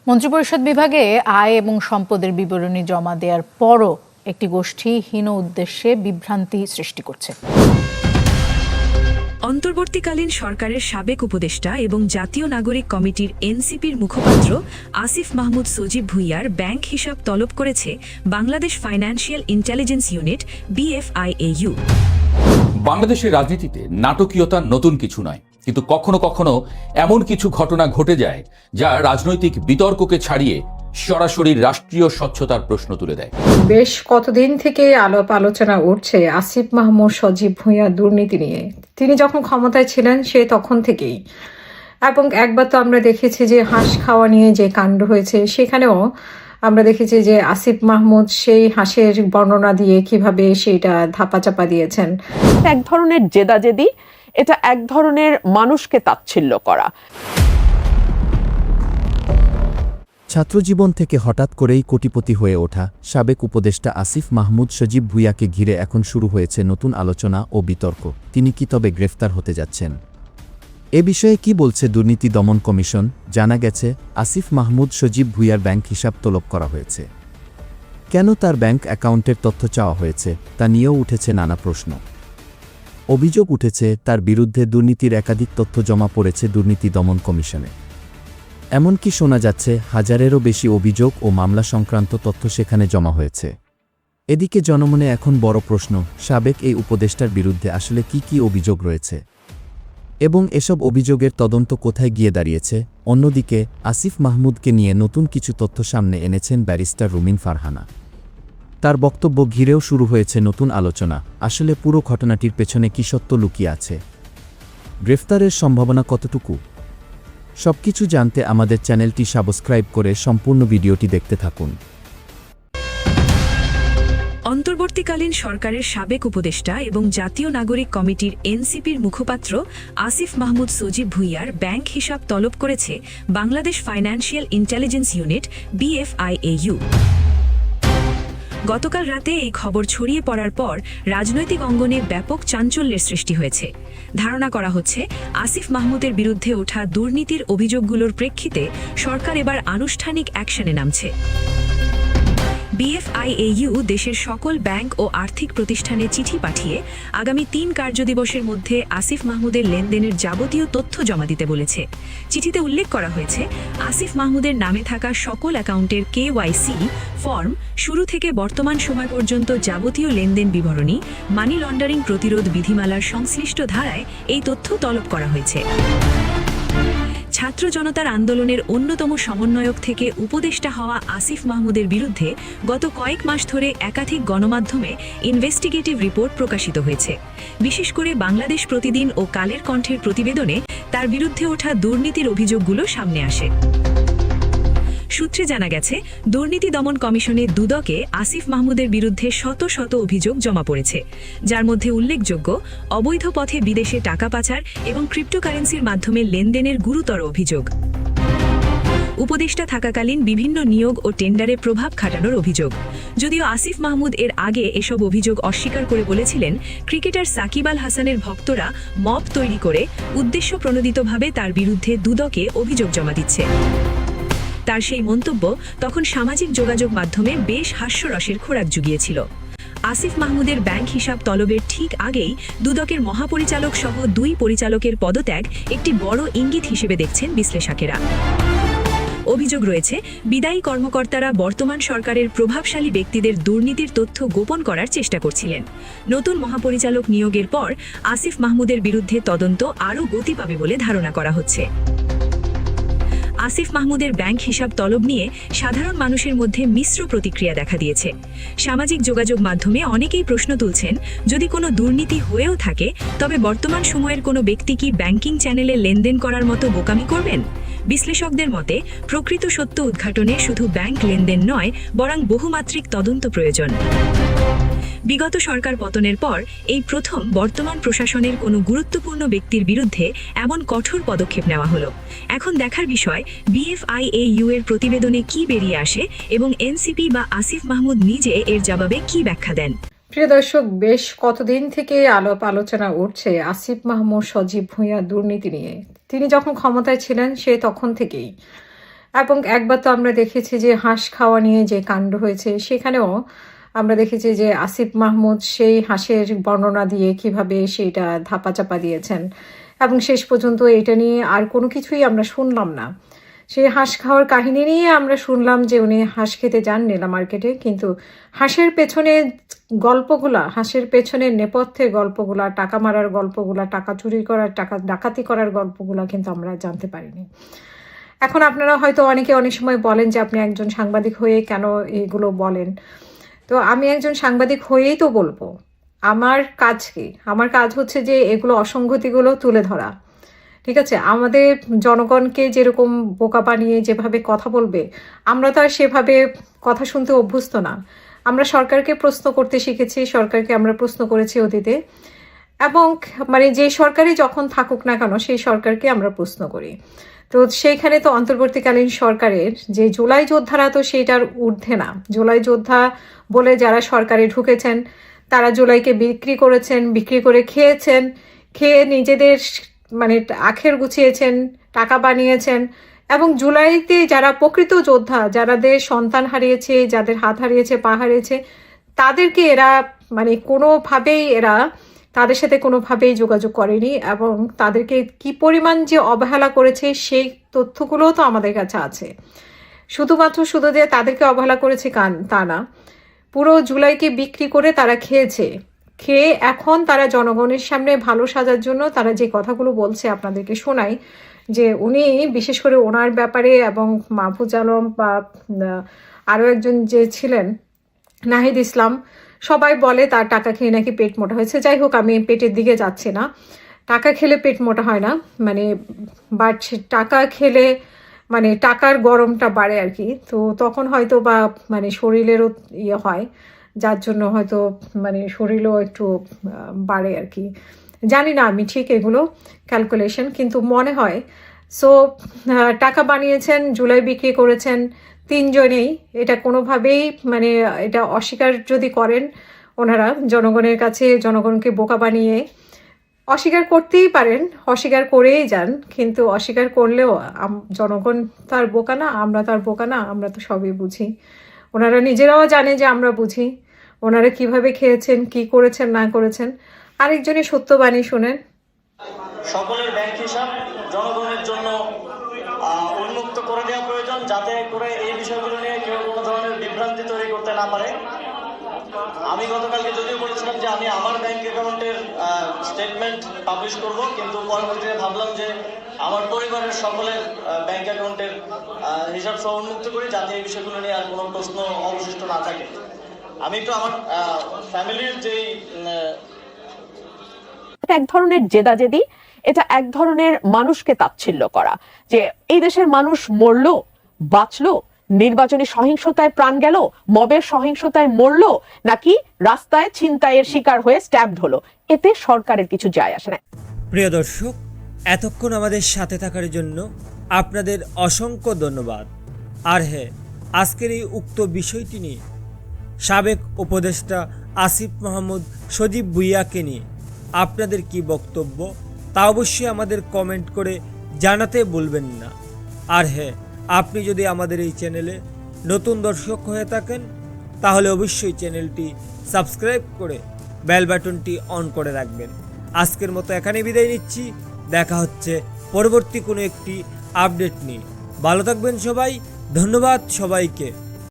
মন্ত্রিপরিষদ বিভাগে আয় এবং সম্পদের বিবরণী জমা দেওয়ার পরও একটি গোষ্ঠী হীন উদ্দেশ্যে বিভ্রান্তি সৃষ্টি করছে। অন্তর্বর্তীকালীন সরকারের সাবেক উপদেষ্টা এবং জাতীয় নাগরিক কমিটির এনসিপির মুখপাত্র আসিফ মাহমুদ সজীব ভুঁইয়ার ব্যাংক হিসাব তলব করেছে Bangladesh financial intelligence unit BFIAU। বাংলাদেশের রাজনীতিতে নাটকীয়তা নতুন কিছু নয়, কিন্তু কখনো কখনো এমন কিছু ঘটনা ঘটে যায় যা রাজনৈতিক বিতর্ককে ছাড়িয়ে সরাসরি রাষ্ট্রীয় স্বচ্ছতার প্রশ্ন তুলে দেয়। বেশ কতদিন থেকে আলোচনা উঠছে আসিফ মাহমুদ সজীব ভুঁইয়া দুর্নীতি নিয়ে। তিনি যখন ক্ষমতায় ছিলেন সে তখন থেকেই, এবং একবার তো আমরা দেখেছি যে হাঁস খাওয়া নিয়ে যে কাণ্ড হয়েছে, সেখানেও আমরা দেখেছি যে আসিফ মাহমুদ সেই হাঁসের বর্ণনা দিয়ে কিভাবে সেটা ধাপাচাপা দিয়েছেন। এক ধরনের জেদাজেদি, এটা এক ধরনের মানুষকে তাচ্ছিল্য করা। ছাত্রজীবন থেকে হঠাৎ করেই কোটিপতি হয়ে ওঠা সাবেক উপদেষ্টা আসিফ মাহমুদ সজীব ভুঁইয়াকে ঘিরে এখন শুরু হয়েছে নতুন আলোচনা ও বিতর্ক। তিনি কি তবে গ্রেফতার হতে যাচ্ছেন? এ বিষয়ে কি বলছে দুর্নীতি দমন কমিশন? জানা গেছে, আসিফ মাহমুদ সজীব ভুঁইয়ার ব্যাংক হিসাব তলব করা হয়েছে। কেন তার ব্যাংক অ্যাকাউন্টের তথ্য চাওয়া হয়েছে তা নিয়েও উঠেছে নানা প্রশ্ন। অভিযোগ উঠেছে তার বিরুদ্ধে দুর্নীতির একাধিক তথ্য জমা পড়েছে দুর্নীতি দমন কমিশনে। এমনকি শোনা যাচ্ছে হাজারেরও বেশি অভিযোগ ও মামলা সংক্রান্ত তথ্য সেখানে জমা হয়েছে। এদিকে জনমনে এখন বড় প্রশ্ন, সাবেক এই উপদেষ্টার বিরুদ্ধে আসলে কি অভিযোগ রয়েছে এবং এসব অভিযোগের তদন্ত কোথায় গিয়ে দাঁড়িয়েছে। অন্যদিকে আসিফ মাহমুদকে নিয়ে নতুন কিছু তথ্য সামনে এনেছেন ব্যারিস্টার রুমিন ফারহানা। তার বক্তব্য ঘিরেও শুরু হয়েছে নতুন আলোচনা। আসলে পুরো ঘটনাটির পেছনে কি সত্য লুকিয়ে আছে? গ্রেফতারের সম্ভাবনা কতটুকু? সবকিছু জানতে আমাদের চ্যানেলটি সাবস্ক্রাইব করে সম্পূর্ণ ভিডিওটি দেখতে থাকুন। অন্তর্বর্তীকালীন সরকারের সাবেক উপদেষ্টা এবং জাতীয় নাগরিক কমিটির এনসিপির মুখপাত্র আসিফ মাহমুদ সজীব ভুঁইয়ার ব্যাংক হিসাব তলব করেছে Bangladesh financial intelligence unit BFIAU। গতকাল রাতে এই খবর ছড়িয়ে পড়ার পর রাজনৈতিক অঙ্গনে ব্যাপক চাঞ্চল্যের সৃষ্টি হয়েছে। ধারণা করা হচ্ছে আসিফ মাহমুদের বিরুদ্ধে ওঠা দুর্নীতির অভিযোগগুলোর প্রেক্ষিতে সরকার এবার আনুষ্ঠানিক অ্যাকশনে নামছে। BFIAU দেশের সকল ব্যাংক ও আর্থিক প্রতিষ্ঠানে চিঠি পাঠিয়ে আগামী 3 কার্যদিবসের মধ্যে আসিফ মাহমুদের লেনদেনের যাবতীয় তথ্য জমা দিতে বলেছে। চিঠিতে উল্লেখ করা হয়েছে, আসিফ মাহমুদের নামে থাকা সকল অ্যাকাউন্টের KYC ফর্ম, শুরু থেকে বর্তমান সময় পর্যন্ত যাবতীয় লেনদেন বিবরণী, মানি লন্ডারিং প্রতিরোধ বিধিমালার সংশ্লিষ্ট ধারায় এই তথ্য তলব করা হয়েছে। ছাত্র জনতার আন্দোলনের অন্যতম সমন্বয়ক থেকে উপদেষ্টা হওয়া আসিফ মাহমুদের বিরুদ্ধে গত কয়েক মাস ধরে একাধিক গণমাধ্যমে ইনভেস্টিগেটিভ রিপোর্ট প্রকাশিত হয়েছে। বিশেষ করে বাংলাদেশ প্রতিদিন ও কালের কণ্ঠের প্রতিবেদনে তার বিরুদ্ধে ওঠা দুর্নীতির অভিযোগগুলো সামনে আসে। সূত্রে জানা গেছে, দুর্নীতি দমন কমিশনের দুদকে আসিফ মাহমুদের বিরুদ্ধে শত শত অভিযোগ জমা পড়েছে, যার মধ্যে উল্লেখযোগ্য অবৈধ পথে বিদেশে টাকা পাচার এবং ক্রিপ্টোকারেন্সির মাধ্যমে লেনদেনের গুরুতর অভিযোগ। উপদেষ্টা থাকাকালীন বিভিন্ন নিয়োগ ও টেন্ডারে প্রভাব খাটানোর অভিযোগ। যদিও আসিফ মাহমুদ এর আগে এসব অভিযোগ অস্বীকার করে বলেছিলেন, ক্রিকেটার সাকিব আল হাসানের ভক্তরা মব তৈরি করে উদ্দেশ্য প্রণোদিতভাবে তার বিরুদ্ধে দুদকে অভিযোগ জমা দিচ্ছে। তার সেই মন্তব্য তখন সামাজিক যোগাযোগ মাধ্যমে বেশ হাস্যরসের খোরাক জুগিয়েছিল। আসিফ মাহমুদের ব্যাংক হিসাব তলবের ঠিক আগেই দুদকের মহাপরিচালক সহ 2 পরিচালকের পদত্যাগ একটি বড় ইঙ্গিত হিসেবে দেখছেন বিশ্লেষকেরা। অভিযোগ রয়েছে, বিদায়ী কর্মকর্তারা বর্তমান সরকারের প্রভাবশালী ব্যক্তিদের দুর্নীতির তথ্য গোপন করার চেষ্টা করছিলেন। নতুন মহাপরিচালক নিয়োগের পর আসিফ মাহমুদের বিরুদ্ধে তদন্ত আরও গতি পাবে বলে ধারণা করা হচ্ছে। আসিফ মাহমুদের ব্যাংক হিসাব তলব নিয়ে সাধারণ মানুষের মধ্যে মিশ্র প্রতিক্রিয়া দেখা দিয়েছে। সামাজিক যোগাযোগ মাধ্যমে অনেকেই প্রশ্ন তুলছেন, যদি কোনো দুর্নীতি হয়েও থাকে তবে বর্তমান সময়ের কোনো ব্যক্তি কি ব্যাংকিং চ্যানেলে লেনদেন করার মতো বোকামি করবেন? বিশ্লেষকদের মতে, প্রকৃত সত্য উদ্ঘাটনে শুধু ব্যাংক লেনদেন নয়, বরং বহুমাত্রিক তদন্ত প্রয়োজন। বিগত সরকার পতনের পর এই প্রথম বর্তমান প্রশাসনের কোনো গুরুত্বপূর্ণ ব্যক্তির বিরুদ্ধে এমন কঠোর পদক্ষেপ নেওয়া হলো। এখন দেখার বিষয়, BFIAU এর প্রতিবেদনে কি বেরিয়ে আসে এবং এনসিপি বা আসিফ মাহমুদ নিজে এর জবাবে কি ব্যাখ্যা দেন। প্রিয় দর্শক, বেশ কতদিন থেকে আলোচনা উঠছে আসিফ মাহমুদ সজীব ভুঁইয়া দুর্নীতি নিয়ে। তিনি যখন ক্ষমতায় ছিলেন সে তখন থেকেই, এবং একবার তো আমরা দেখেছি যে হাঁস খাওয়া নিয়ে যে কাণ্ড হয়েছে, সেখানেও আমরা দেখেছি যে আসিফ মাহমুদ সেই হাঁসের বর্ণনা দিয়ে কিভাবে সেটা ধাপাচাপা দিয়েছেন, এবং শেষ পর্যন্ত এটা নিয়ে আর কোনো কিছুই আমরা শুনলাম না। সেই হাঁস খাওয়ার কাহিনী নিয়ে আমরা শুনলাম যে উনি হাঁস খেতে যান নীলা মার্কেটে, কিন্তু হাঁসের পেছনে গল্পগুলা, হাঁসের পেছনে নেপথ্যের গল্পগুলা, টাকা মারার গল্পগুলা, টাকা চুরি করার, টাকা ডাকাতি করার গল্পগুলা কিন্তু আমরা জানতে পারিনি। এখন আপনারা হয়তো অনেকে অনেক সময় বলেন যে আপনি একজন সাংবাদিক হয়ে কেন এগুলো বলেন। তো আমি একজন সাংবাদিক হয়েই তো বলবো, আমার কাজ কি? আমার কাজ হচ্ছে যে এগুলো অসঙ্গতিগুলো তুলে ধরা, ঠিক আছে? আমাদের জনগণকে যেরকম বোকা বানিয়ে যেভাবে কথা বলবে, আমরা তো আর সেভাবে কথা শুনতে অভ্যস্ত না। আমরা সরকারকে প্রশ্ন করতে শিখেছি, সরকারকে আমরা প্রশ্ন করেছি অতীতে, এবং মানে যে সরকারই যখন থাকুক না কেন সেই সরকারকে আমরা প্রশ্ন করি। তো সেইখানে তো অন্তর্বর্তীকালীন সরকারের যে জুলাই যোদ্ধারা তো সেইটার ঊর্ধ্বে না। জুলাই যোদ্ধা বলে যারা সরকারে ঢুকেছেন তারা জুলাইকে বিক্রি করেছেন, বিক্রি করে খেয়েছেন, খেয়ে নিজেদের মানে আখের গুছিয়েছেন, টাকা বানিয়েছেন। এবং জুলাইতে যারা প্রকৃত যোদ্ধা, যাদের সন্তান হারিয়েছে, যাদের হাত হারিয়েছে, পা হারিয়েছে, তাদেরকে এরা মানে কোনোভাবেই এরা তাদের সাথে কোনোভাবেই যোগাযোগ করেনি, এবং তাদেরকে কি পরিমাণ যে অবহেলা করেছে সেই তথ্যগুলোও তো আমাদের কাছে আছে। শুধু যে তাদেরকে অবহেলা করেছে তা না, পুরো জুলাইকে বিক্রি করে তারা খেয়ে এখন তারা জনগণের সামনে ভালো সাজার জন্য তারা যে কথাগুলো বলছে আপনাদেরকে শোনাই, যে উনি বিশেষ করে ওনার ব্যাপারে এবং মাহফুজ আলম বা আরও একজন যে ছিলেন নাহিদ ইসলাম, সবাই বলে তার টাকা খেয়ে নাকি পেট মোটা হয়েছে। যাই হোক, আমি পেটের দিকে যাচ্ছি না। টাকা খেলে পেট মোটা হয় না, মানে বাট টাকা খেলে মানে টাকার গরমটা বাড়ে আর কি। তো তখন হয়তো বা মানে শরীরেরও ইয়ে হয়, যার জন্য হয়তো মানে শরীরও একটু বাড়ে আর কি। জানি না আমি ঠিক এগুলো ক্যালকুলেশন, কিন্তু মনে হয়। সো টাকা বানিয়েছেন, জুলাই বিক্রি করেছেন তিনজনেই। এটা কোনোভাবেই মানে এটা অস্বীকার যদি করেন ওনারা জনগণের কাছে, জনগণকে বোকা বানিয়ে অস্বীকার করতেই পারেন, অস্বীকার করেই যান, কিন্তু অস্বীকার করলেও জনগণ তার বোকা না, আমরা তার বোকা না, আমরা তো সবই বুঝি। ওনারা নিজেরাও জানে যে আমরা বুঝি ওনারা কিভাবে খেয়েছেন, কি করেছেন না করেছেন। আরেকজনই সত্যবাণী শোনেন। সকলের ব্যাংক হিসাব জনগণের জন্য উন্মুক্ত করে দেওয়া প্রয়োজন, যাতে করে এই বিষয়গুলো নিয়ে কেউ কোনো ধরনের বিভ্রান্তি তৈরি করতে না পারে। আমি গতকালকে যদিও বলেছিলাম যে আমি আমার ব্যাংক অ্যাকাউন্টের স্টেটমেন্ট পাবলিশ করব, কিন্তু পরবর্তীতে ভাবলাম যে আমার পরিবারের সকলের ব্যাংক অ্যাকাউন্টের হিসাব সহ উন্মুক্ত করি, যাতে এই বিষয়গুলো নিয়ে আর কোনো প্রশ্ন অবশিষ্ট না থাকে। আমি একটু আমার ফ্যামিলির যেই এক ধরনের জেদাজেদি, এটা এক ধরনের মানুষকে তাচ্ছিল্য করা, যে এই দেশের মানুষ মরলো, বাঁচলো, নির্বাচনী সহিংসতায় প্রাণ গেল, মবের সহিংসতায় মরলো, নাকি রাস্তায় ছিনতাইয়ের শিকার হয়ে স্ট্যাম্পড হলো, এতে সরকারের কিছু যায় আসে না। প্রিয় দর্শক, এতক্ষণ আমাদের সাথে থাকার জন্য আপনাদের অসংখ্য ধন্যবাদ। আর হ্যাঁ, আজকের এই উক্ত বিষয়টি নিয়ে সাবেক উপদেষ্টা আসিফ মাহমুদ সজীব ভুঁইয়াকে নিয়ে আপনাদের কি বক্তব্য তা অবশ্যই আমাদের কমেন্ট করে জানাতে ভুলবেন না। আর হ্যাঁ, আপনি যদি আমাদের এই চ্যানেলে নতুন দর্শক হয়ে থাকেন তাহলে অবশ্যই চ্যানেলটি সাবস্ক্রাইব করে বেল বাটনটি অন করে রাখবেন। আজকের মতো এখানে বিদায় নিচ্ছি, দেখা হচ্ছে পরবর্তী কোনো একটি আপডেট নিয়ে। ভালো থাকবেন সবাই, ধন্যবাদ সবাইকে।